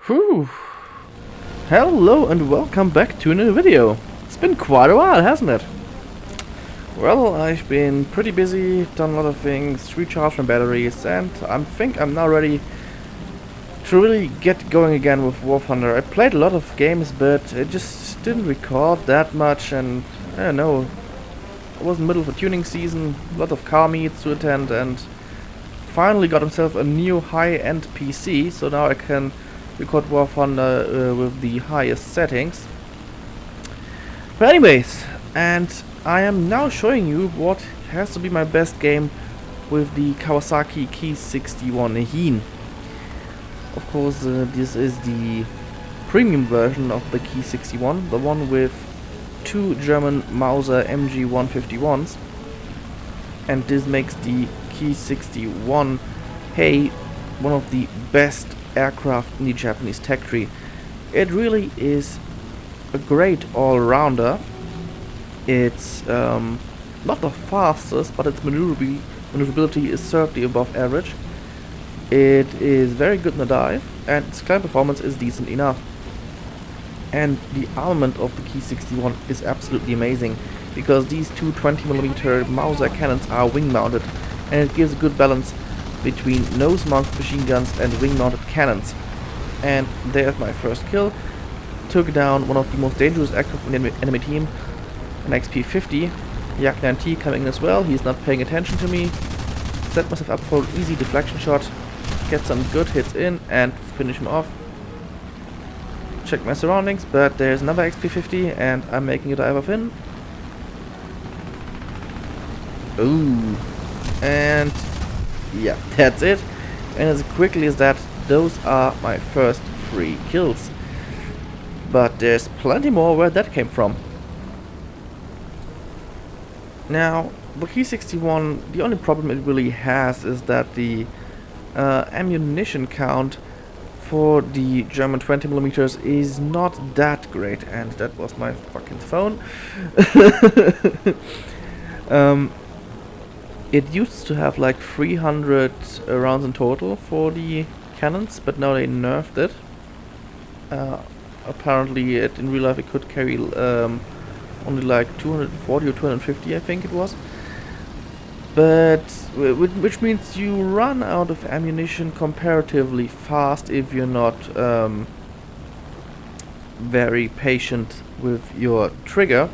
Whew. Hello and welcome back to another video. It's been quite a while, hasn't it? Well, I've been pretty busy, done a lot of things, recharged my batteries, and I think I'm now ready to really get going again with War Thunder. I played a lot of games, but it just didn't record that much, and I don't know. I was in the middle of a tuning season, a lot of car meets to attend, and finally got himself a new high-end PC, so now I can record War Thunder with the highest settings. But anyways, and I am now showing you what has to be my best game with the Kawasaki Ki-61 Heen. Of course, this is the premium version of the Ki-61, the one with two German Mauser MG151s, and this makes the Ki-61 one of the best aircraft in the Japanese tech tree. It really is a great all-rounder. It's not the fastest, but its maneuverability is certainly above average. It is very good in the dive, and its climb performance is decent enough. And the armament of the Ki-61 is absolutely amazing, because these two 20mm Mauser cannons are wing-mounted, and it gives a good balance between nose-mounted machine guns and wing-mounted cannons. And there's my first kill. Took down one of the most dangerous aircraft in the enemy team, an XP-50. Yak 9T coming in as well. He's not paying attention to me. Set myself up for an easy deflection shot, get some good hits in, and finish him off. Check my surroundings, but there's another XP-50, and I'm making a dive off in. Ooh, and yeah, that's it. And as quickly as that, those are my first 3 kills. But there's plenty more where that came from. Now, the Ki-61, the only problem it really has is that the ammunition count for the German 20mm is not that great. And that was my fucking phone. It used to have like 300 rounds in total for the cannons, but now they nerfed it. Apparently in real life it could carry only like 240 or 250, I think it was. But which means you run out of ammunition comparatively fast if you're not very patient with your trigger.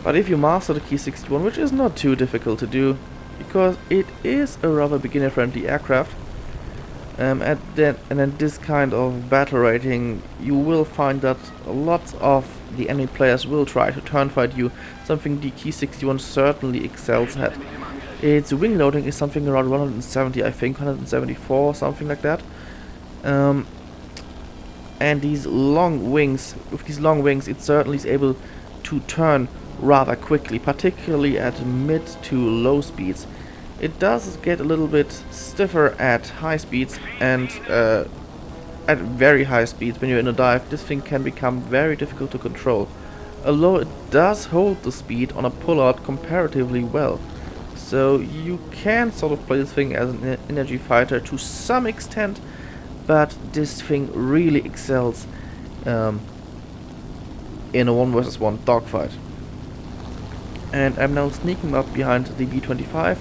But if you master the Ki-61, which is not too difficult to do, because it is a rather beginner-friendly aircraft, and at this kind of battle rating, you will find that lots of the enemy players will try to turn fight you, something the Ki-61 certainly excels at. Its wing loading is something around 170, I think, 174, something like that. And these long wings, with these long wings, it certainly is able to turn rather quickly, particularly at mid to low speeds. It does get a little bit stiffer at high speeds, and at very high speeds when you're in a dive, this thing can become very difficult to control. Although it does hold the speed on a pullout comparatively well. So you can sort of play this thing as an energy fighter to some extent, but this thing really excels in a 1 versus 1 dogfight. And I'm now sneaking up behind the B-25.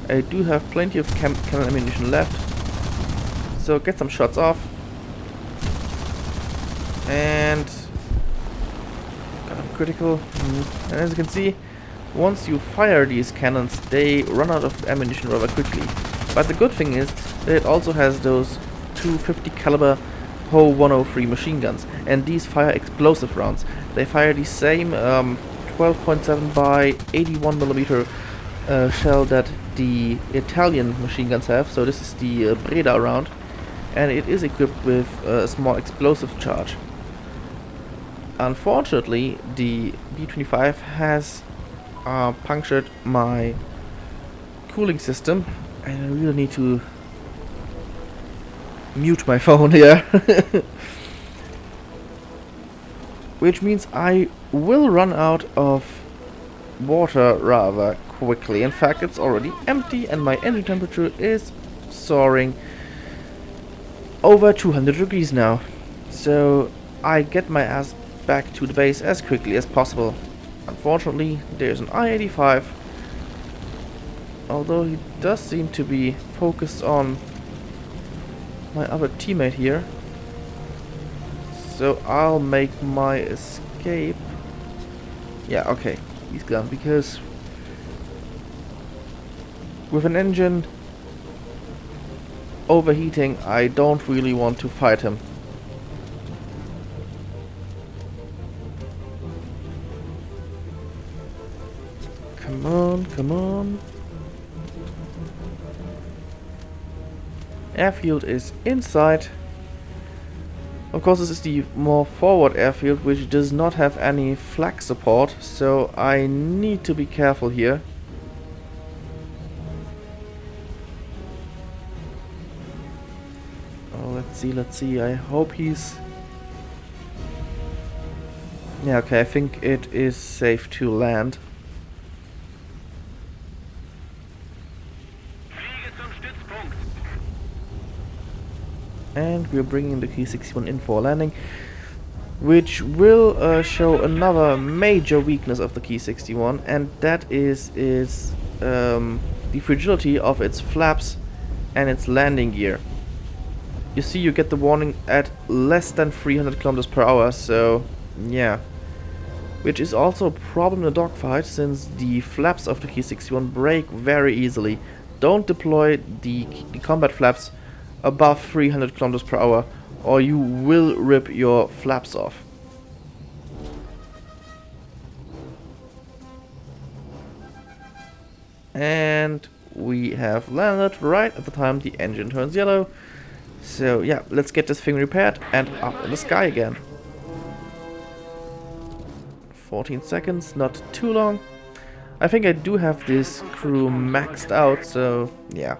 I do have plenty of cannon ammunition left, so get some shots off. And got a critical. And as you can see, once you fire these cannons, they run out of ammunition rather quickly. But the good thing is that it also has those 250 caliber Ho 103 machine guns, and these fire explosive rounds. They fire the same 12.7 by 81mm shell that the Italian machine guns have. So this is the Breda round, and it is equipped with a small explosive charge. Unfortunately, the B-25 has punctured my cooling system, and I really need to mute my phone here. Which means I will run out of water rather quickly. In fact, it's already empty and my engine temperature is soaring over 200 degrees now. So I get my ass back to the base as quickly as possible. Unfortunately, there's an I-85, although he does seem to be focused on my other teammate here. So I'll make my escape. Yeah, okay, he's gone, because with an engine overheating, I don't really want to fight him. Come on, come on. Airfield is inside. Of course, this is the more forward airfield, which does not have any flag support, so I need to be careful here. Oh, let's see. I hope he's... Yeah, okay, I think it is safe to land. And we're bringing the Ki-61 in for landing, which will show another major weakness of the Ki-61, and that is the fragility of its flaps and its landing gear. You see, you get the warning at less than 300 kilometers per hour, so yeah. Which is also a problem in a dogfight, since the flaps of the Ki-61 break very easily. Don't deploy the combat flaps above 300 kilometers per hour, or you will rip your flaps off. And we have landed right at the time the engine turns yellow. So yeah, let's get this thing repaired and up in the sky again. 14 seconds, not too long. I think I do have this crew maxed out, so yeah.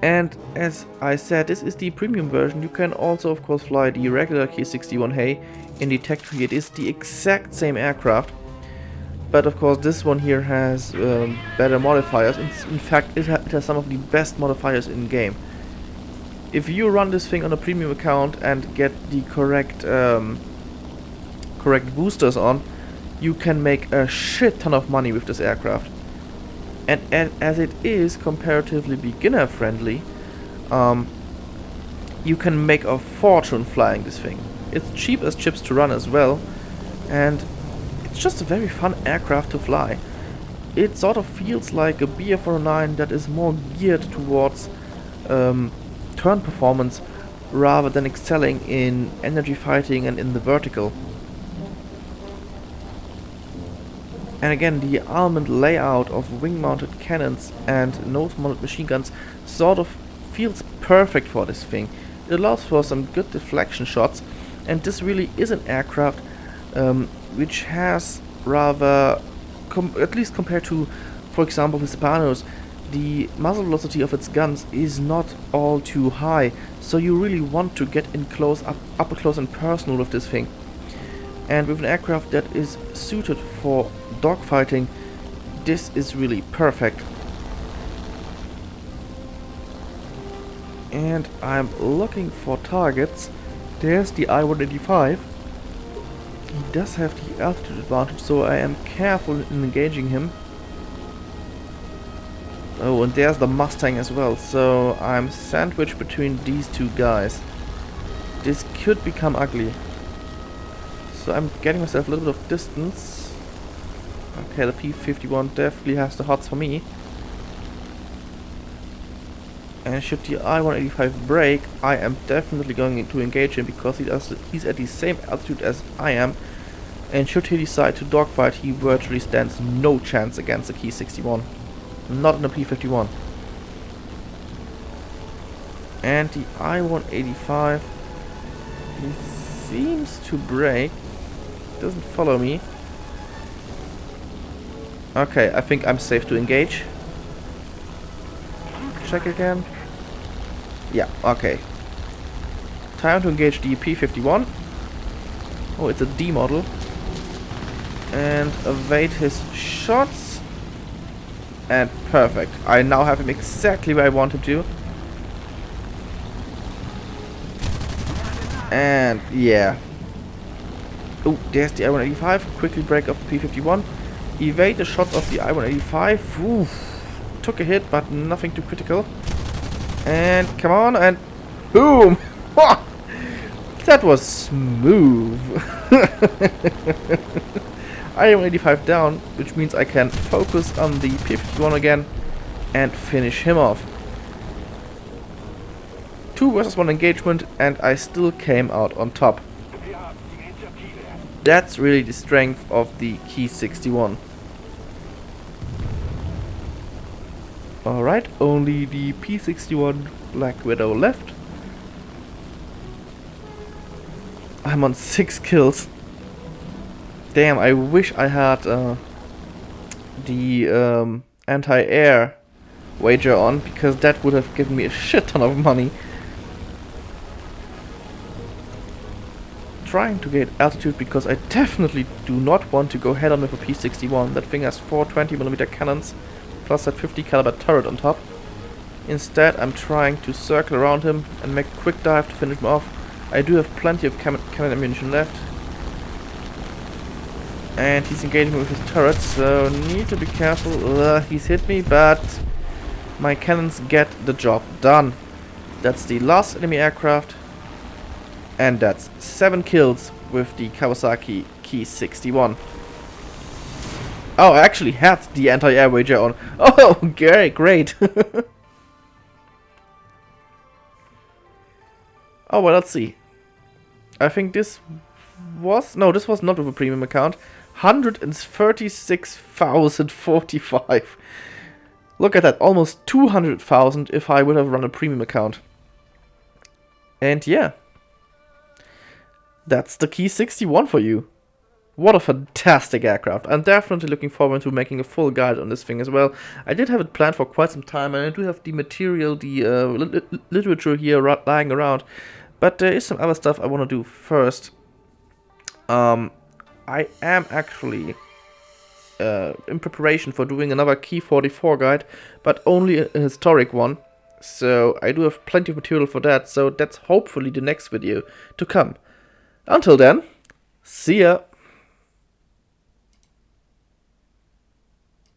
And as I said, this is the premium version. You can also, of course, fly the regular Ki-61 Hey. In the Tech Tree, it is the exact same aircraft. But of course, this one here has better modifiers. In fact, it has some of the best modifiers in game. If you run this thing on a premium account and get the correct boosters on, you can make a shit ton of money with this aircraft. And as it is comparatively beginner friendly, you can make a fortune flying this thing. It's cheap as chips to run as well, and it's just a very fun aircraft to fly. It sort of feels like a BF-109 that is more geared towards turn performance rather than excelling in energy fighting and in the vertical. And again, the armament layout of wing-mounted cannons and nose-mounted machine guns sort of feels perfect for this thing. It allows for some good deflection shots, and this really is an aircraft which has rather, at least compared to, for example, Hispanos, the muzzle velocity of its guns is not all too high, so you really want to get in close, up close and personal with this thing. And with an aircraft that is suited for dogfighting, this is really perfect. And I'm looking for targets. There's the I-185. He does have the altitude advantage, so I am careful in engaging him. Oh, and there's the Mustang as well, so I'm sandwiched between these two guys. This could become ugly. So I'm getting myself a little bit of distance. Okay, the P-51 definitely has the hots for me. And should the I-185 break, I am definitely going to engage him, because he's at the same altitude as I am. And should he decide to dogfight, he virtually stands no chance against the Ki-61. Not in the P-51. And the I-185, he seems to break. Doesn't follow me. Okay, I think I'm safe to engage. Check again. Yeah, okay. Time to engage the P-51. Oh, it's a D model. And evade his shots. And perfect. I now have him exactly where I want him to. And yeah. Oh, there's the I-185. Quickly break off the P-51. Evade the shots of the I-185. Oof. Took a hit, but nothing too critical. And come on, and boom! That was smooth. I-185 down, which means I can focus on the P-51 again and finish him off. 2 versus 1 engagement, and I still came out on top. That's really the strength of the Ki-61. Alright, only the P-61 Black Widow left. I'm on 6 kills. Damn, I wish I had the anti-air wager on, because that would have given me a shit ton of money. Trying to get altitude because I definitely do not want to go head on with a P-61. That thing has 4 20mm cannons plus that 50 caliber turret on top. Instead, I'm trying to circle around him and make a quick dive to finish him off. I do have plenty of cannon ammunition left. And he's engaging with his turrets, so need to be careful. He's hit me, but my cannons get the job done. That's the last enemy aircraft. And that's 7 kills with the Kawasaki Ki-61. Oh, I actually had the anti-air wager on. Oh, great. Oh, well, let's see. I think this was... No, this was not with a premium account. 136,045. Look at that, almost 200,000 if I would have run a premium account. And yeah. That's the Ki-61 for you. What a fantastic aircraft. I'm definitely looking forward to making a full guide on this thing as well. I did have it planned for quite some time, and I do have the material, the literature here lying around. But there is some other stuff I want to do first. I am actually in preparation for doing another Ki-44 guide, but only a historic one. So I do have plenty of material for that, so that's hopefully the next video to come. Until then, see ya!